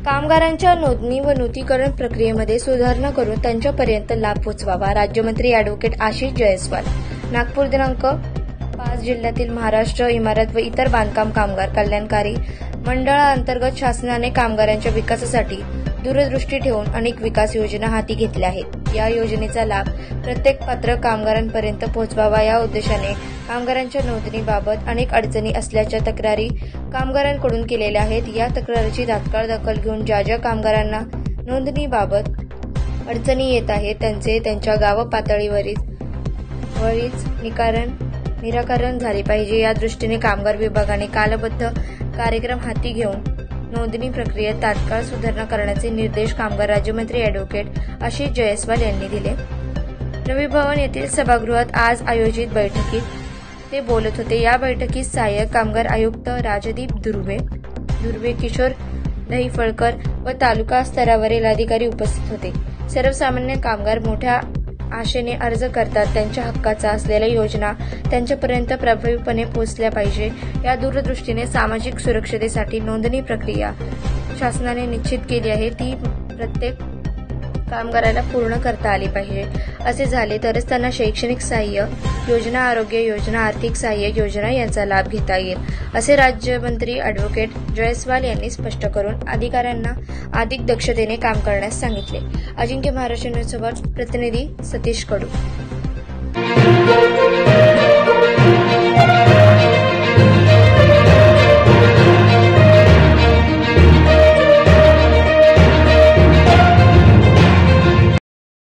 कामगारांच्या नोंदणी व नूतनीकरण प्रक्रियेमध्ये सुधारणा करून त्यांच्यापर्यंत लाभ पोहोचवावा. राज्यमंत्री अॅडव्होकेट आशिष जयस्वाल. नागपूर दिनांक 5 जिल्ह्यातील महाराष्ट्र इमारत व इतर बांधकाम कामगार कल्याणकारी मंडळाअंतर्गत शासनाने कामगारांच्या विकासासाठी दूरदृष्टी ठेवून अनेक विकास योजना हाती घेतल्या आहेत. या योजनेचा लाभ प्रत्येक पात्र कामगारांपर्यंत पोहोचवावा या उद्देशाने कामगारांच्या नोंदणीबाबत अनेक अडचणी असल्याच्या तक्रारी कामगारांकडून केलेल्या आहेत. या तक्रारीची तात्काळ दखल घेऊन ज्या कामगारांना नोंदणीबाबत अडचणी येत आहेत त्यांचे त्यांच्या गाव पातळीवरच निराकरण झाले पाहिजे. या दृष्टीने कामगार विभागाने कालबद्ध कार्यक्रम हाती घेऊन नोंदणी प्रक्रियेत तात्काळ सुधारणा करण्याचे निर्देश कामगार राज्यमंत्री अॅडव्होकेट आशिष जयस्वाल यांनी दिले. नवी भवन येथील सभागृहात आज आयोजित बैठकीत ते बोलत होते. या बैठकीत सहाय्यक कामगार आयुक्त राजदीप दुर्वे, किशोर दहिफळकर व तालुका स्तरावरील अधिकारी उपस्थित होते. सर्वसामान्य कामगार मोठ्या आशेने अर्ज करतात. त्यांच्या हक्काचा असलेल्या योजना त्यांच्यापर्यंत प्रभावीपणे पोहोचल्या पाहिजे. या दूरदृष्टीने सामाजिक सुरक्षतेसाठी नोंदणी प्रक्रिया शासनाने निश्चित केली आहे ती प्रत्येक कामगाराला पूर्ण करता आली पाहिजे. असे झाले तरच त्यांना शैक्षणिक सहाय्य योजना, आरोग्य योजना, आर्थिक सहाय्य योजना यांचा लाभ घेता येईल, असे राज्यमंत्री अॅडव्होकेट जयस्वाल यांनी स्पष्ट करून अधिकाऱ्यांना अधिक दक्षतेने काम करण्यास सांगितले. अजिंक्य महाराष्ट्र न्यूजसोबत प्रतिनिधी सतीश कडू.